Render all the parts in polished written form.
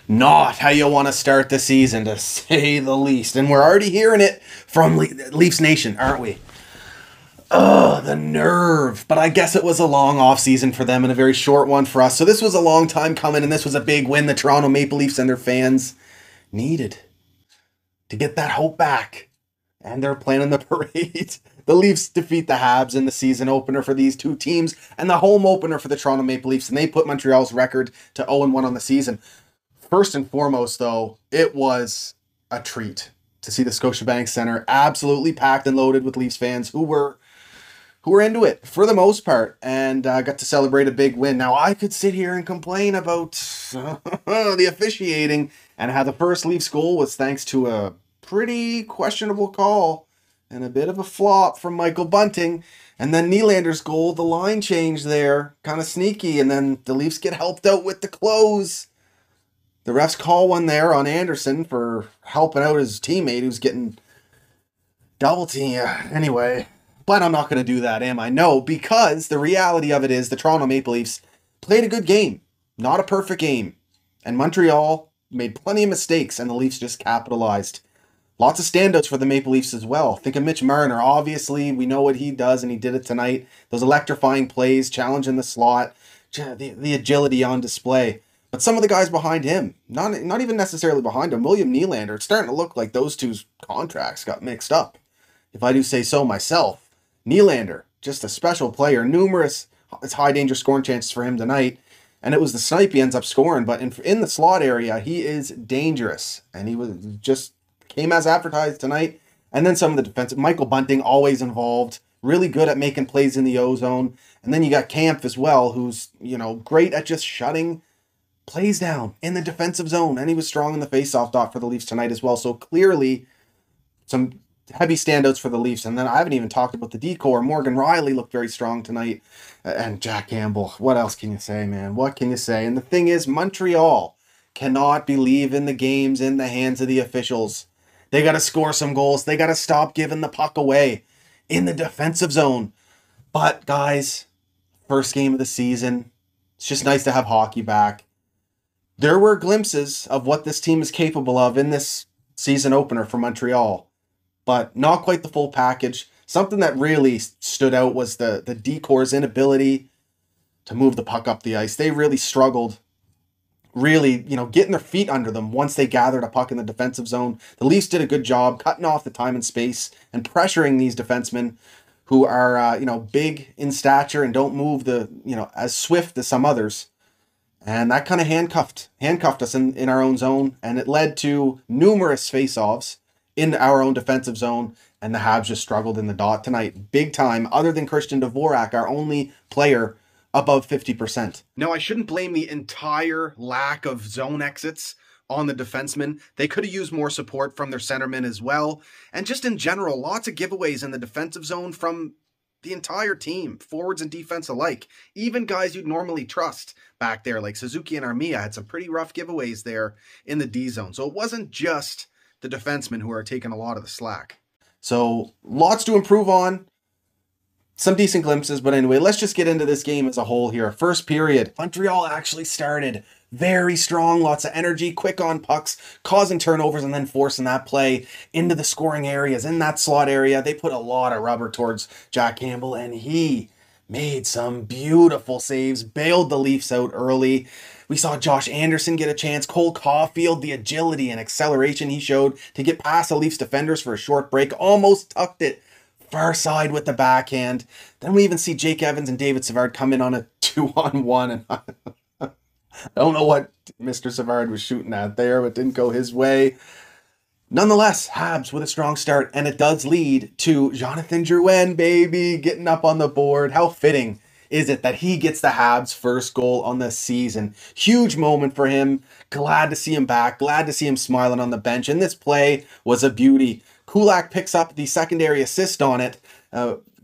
Not how you want to start the season, to say the least. And we're already hearing it from Leafs Nation, aren't we? Oh, the nerve. But I guess it was a long offseason for them and a very short one for us. So this was a long time coming, and this was a big win the Toronto Maple Leafs and their fans needed to get that hope back. And they're planning the parade. The Leafs defeat the Habs in the season opener for these two teams and the home opener for the Toronto Maple Leafs. And they put Montreal's record to 0-1 on the season. First and foremost, though, it was a treat to see the Scotiabank Center absolutely packed and loaded with Leafs fans who were into it for the most part and got to celebrate a big win. Now, I could sit here and complain about the officiating and how the first Leafs goal was thanks to a pretty questionable call and a bit of a flop from Michael Bunting. And then Nylander's goal, the line change there, kind of sneaky, and then the Leafs get helped out with the close. The refs call one there on Anderson for helping out his teammate who's getting double team. Anyway, but I'm not going to do that, am I? No, because the reality of it is the Toronto Maple Leafs played a good game, not a perfect game. And Montreal made plenty of mistakes, and the Leafs just capitalized. Lots of standouts for the Maple Leafs as well. Think of Mitch Marner. Obviously, we know what he does, and he did it tonight. Those electrifying plays, challenging the slot, the agility on display. But some of the guys behind him, not even necessarily behind him, William Nylander, it's starting to look like those two's contracts got mixed up, if I do say so myself. Nylander, just a special player. Numerous high-danger scoring chances for him tonight. And it was the snipe he ends up scoring. But in the slot area, he is dangerous. And he was just came as advertised tonight. And then some of the defensive. Michael Bunting, always involved. Really good at making plays in the O-zone. And then you got Kampf as well, who's, great at just shutting plays down in the defensive zone. And he was strong in the faceoff dot for the Leafs tonight as well. So clearly some heavy standouts for the Leafs. And then I haven't even talked about the decor. Morgan Riley looked very strong tonight. And Jack Campbell. What else can you say, man? What can you say? And the thing is, Montreal cannot be leaving the games in the hands of the officials. They got to score some goals. They got to stop giving the puck away in the defensive zone. But, guys, first game of the season. It's just nice to have hockey back. There were glimpses of what this team is capable of in this season opener for Montreal. But not quite the full package. Something that really stood out was the decor's inability to move the puck up the ice. They really struggled, really, getting their feet under them once they gathered a puck in the defensive zone. The Leafs did a good job cutting off the time and space and pressuring these defensemen who are, big in stature and don't move as swift as some others. And that kind of handcuffed us in our own zone. And it led to numerous face-offs in our own defensive zone. And the Habs just struggled in the dot tonight. Big time, other than Christian Dvorak, our only player above 50%. Now, I shouldn't blame the entire lack of zone exits on the defensemen. They could have used more support from their centermen as well. And just in general, lots of giveaways in the defensive zone from the entire team, forwards and defense alike. Even guys you'd normally trust back there, like Suzuki and Armia, had some pretty rough giveaways there in the D zone. So it wasn't just the defensemen who are taking a lot of the slack. So lots to improve on. Some decent glimpses, but anyway, let's just get into this game as a whole here. First period, Montreal actually started very strong, lots of energy, quick on pucks, causing turnovers and then forcing that play into the scoring areas, in that slot area. They put a lot of rubber towards Jack Campbell, and he made some beautiful saves, bailed the Leafs out early. We saw Josh Anderson get a chance. Cole Caulfield, the agility and acceleration he showed to get past the Leafs defenders for a short break, almost tucked it far side with the backhand. Then we even see Jake Evans and David Savard come in on a 2-on-1. And I don't know what Mr. Savard was shooting at there, but didn't go his way. Nonetheless, Habs with a strong start, and it does lead to Jonathan Drouin, baby, getting up on the board. How fitting is it that he gets the Habs' first goal on the season? Huge moment for him. Glad to see him back. Glad to see him smiling on the bench. And this play was a beauty. Kulak picks up the secondary assist on it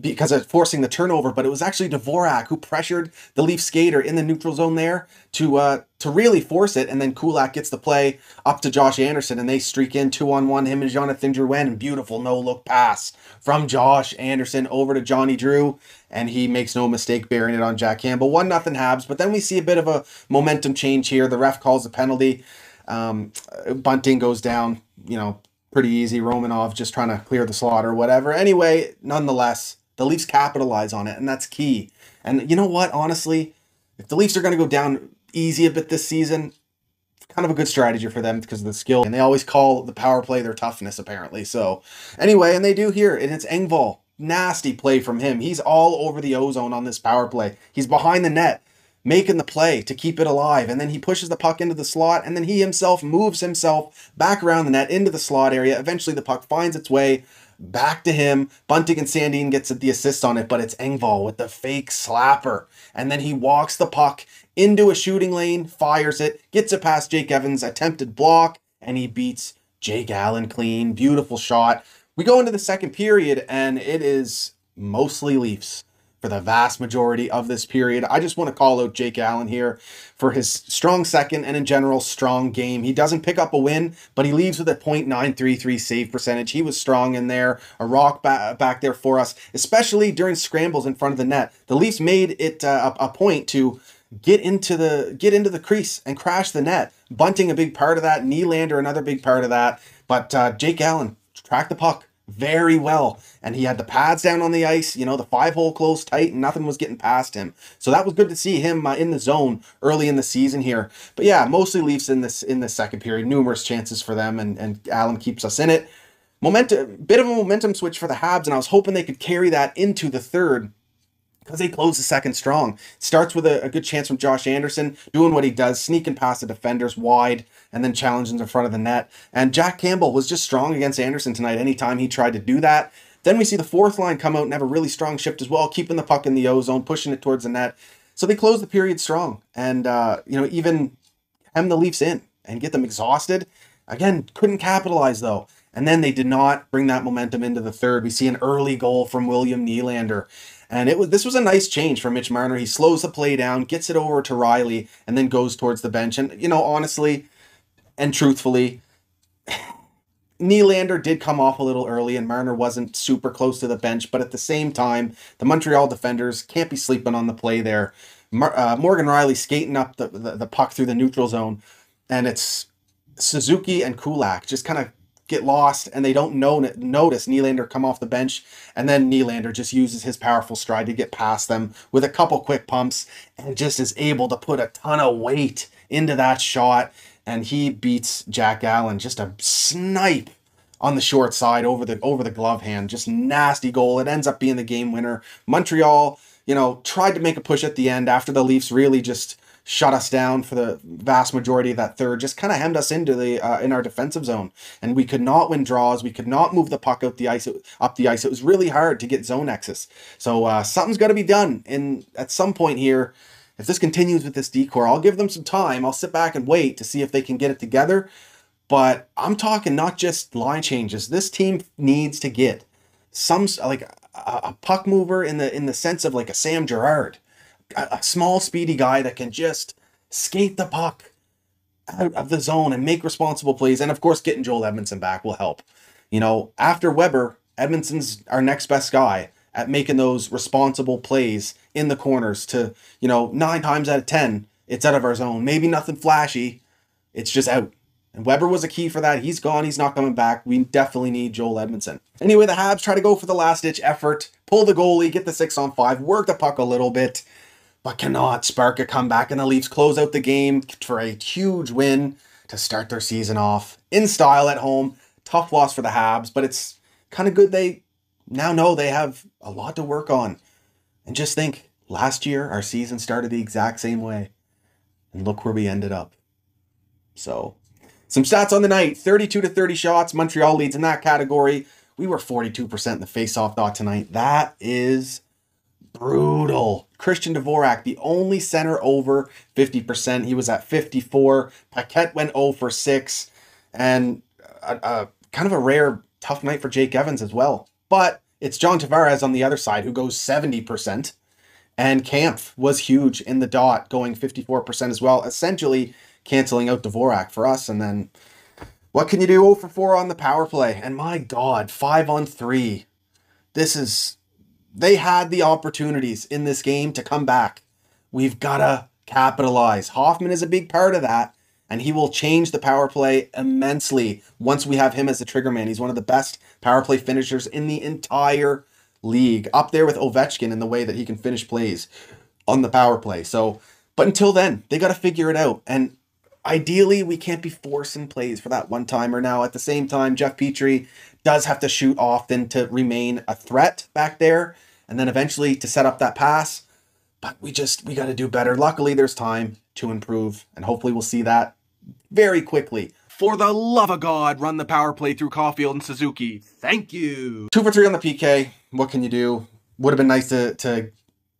because of forcing the turnover, but it was actually Dvorak who pressured the Leaf skater in the neutral zone there to really force it, and then Kulak gets the play up to Josh Anderson, and they streak in 2-on-1, him and Jonathan Drouin, and beautiful no-look pass from Josh Anderson over to Johnny Drew, and he makes no mistake bearing it on Jack Campbell. 1-0 Habs, but then we see a bit of a momentum change here. The ref calls a penalty. Bunting goes down, pretty easy. Romanov just trying to clear the slot or whatever. Anyway, nonetheless, the Leafs capitalize on it, and that's key. And you know what? Honestly, if the Leafs are going to go down easy a bit this season, kind of a good strategy for them because of the skill. And they always call the power play their toughness, apparently. So anyway, and they do here, and it's Engvall. Nasty play from him. He's all over the ozone on this power play. He's behind the net, making the play to keep it alive. And then he pushes the puck into the slot, and then he himself moves himself back around the net into the slot area. Eventually the puck finds its way back to him. Bunting and Sandin gets the assist on it, but it's Engvall with the fake slapper. And then he walks the puck into a shooting lane, fires it, gets it past Jake Evans' attempted block, and he beats Jake Allen clean. Beautiful shot. We go into the second period, and it is mostly Leafs for the vast majority of this period. I just want to call out Jake Allen here for his strong second and in general strong game. He doesn't pick up a win, but he leaves with a .933 save percentage. He was strong in there, a rock back there for us, especially during scrambles in front of the net. The Leafs made it a point to get into the crease and crash the net. Bunting a big part of that, Nylander another big part of that, but Jake Allen tracked the puck very well, and he had the pads down on the ice, the 5-hole closed tight, and nothing was getting past him. So that was good to see him in the zone early in the season here. But yeah, mostly Leafs in this second period, numerous chances for them, and Allen keeps us in it. Bit of a momentum switch for the Habs, and I was hoping they could carry that into the third, because they close the second strong. Starts with a good chance from Josh Anderson, doing what he does, sneaking past the defenders wide, and then challenging in front of the net. And Jack Campbell was just strong against Anderson tonight anytime he tried to do that. Then we see the fourth line come out and have a really strong shift as well, keeping the puck in the O-zone, pushing it towards the net. So they close the period strong, and even hem the Leafs in and get them exhausted. Again, couldn't capitalize though. And then they did not bring that momentum into the third. We see an early goal from William Nylander. And this was a nice change for Mitch Marner. He slows the play down, gets it over to Riley, and then goes towards the bench. And, honestly and truthfully, Nylander did come off a little early, and Marner wasn't super close to the bench. But at the same time, the Montreal defenders can't be sleeping on the play there. Morgan Riley skating up the puck through the neutral zone, and it's Suzuki and Kulak just kind of get lost, and they don't notice Nylander come off the bench, and then Nylander just uses his powerful stride to get past them with a couple quick pumps, and just is able to put a ton of weight into that shot, and he beats Jack Allen. Just a snipe on the short side over the glove hand. Just nasty goal. It ends up being the game winner. Montreal, tried to make a push at the end after the Leafs really just shut us down for the vast majority of that third, just kind of hemmed us into in our defensive zone, and we could not win draws. We could not move the puck up the ice. It was really hard to get zone access. So something's got to be done. And at some point here, if this continues with this decor, I'll give them some time. I'll sit back and wait to see if they can get it together. But I'm talking not just line changes. This team needs to get some like a puck mover in the sense of like a Sam Girard. A small, speedy guy that can just skate the puck out of the zone and make responsible plays. And of course, getting Joel Edmondson back will help. After Weber, Edmondson's our next best guy at making those responsible plays in the corners to, 9 times out of 10, it's out of our zone. Maybe nothing flashy. It's just out. And Weber was a key for that. He's gone. He's not coming back. We definitely need Joel Edmondson. Anyway, the Habs try to go for the last-ditch effort, pull the goalie, get the 6-on-5, work the puck a little bit, but cannot spark a comeback, and the Leafs close out the game for a huge win to start their season off in style at home. Tough loss for the Habs, but it's kind of good they now know they have a lot to work on. And just think, last year our season started the exact same way, and look where we ended up. So, some stats on the night: 32-30 shots. Montreal leads in that category. We were 42% in the face-off dot tonight. That is brutal. Christian Dvorak, the only center over 50%. He was at 54. Paquette went 0 for 6. And kind of a rare, tough night for Jake Evans as well. But it's John Tavares on the other side who goes 70%. And Kampf was huge in the dot, going 54% as well, essentially canceling out Dvorak for us. And then what can you do? 0 for 4 on the power play. And my God, 5-on-3. They had the opportunities in this game to come back. We've got to capitalize. Hoffman is a big part of that. and he will change the power play immensely once we have him as the trigger man. He's one of the best power play finishers in the entire league, up there with Ovechkin in the way that he can finish plays on the power play. So, but until then, they got to figure it out. And ideally, we can't be forcing plays for that one-timer. Now, at the same time, Jeff Petrie does have to shoot often to remain a threat back there, and then eventually to set up that pass. But we got to do better. Luckily, there's time to improve, and hopefully we'll see that very quickly. For the love of God, run the power play through Caulfield and Suzuki. Thank you. 2 for 3 on the PK. What can you do? Would have been nice to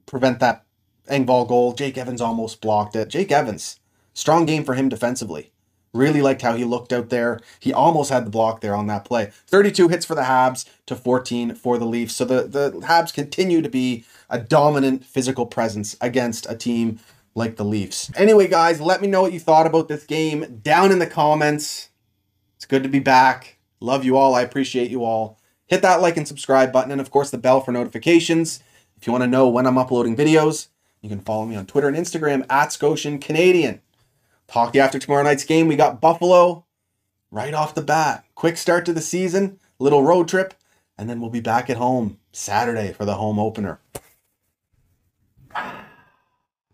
prevent that Engvall goal. Jake Evans almost blocked it. Jake Evans, strong game for him defensively. Really liked how he looked out there. He almost had the block there on that play. 32 hits for the Habs to 14 for the Leafs. So the Habs continue to be a dominant physical presence against a team like the Leafs. Anyway, guys, let me know what you thought about this game down in the comments. It's good to be back. Love you all. I appreciate you all. Hit that like and subscribe button, and of course the bell for notifications. If you want to know when I'm uploading videos, you can follow me on Twitter and Instagram at Scotian Canadian. Talk to you after tomorrow night's game. We got Buffalo right off the bat. Quick start to the season, little road trip, and then we'll be back at home Saturday for the home opener.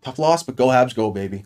Tough loss, but go Habs, go, baby.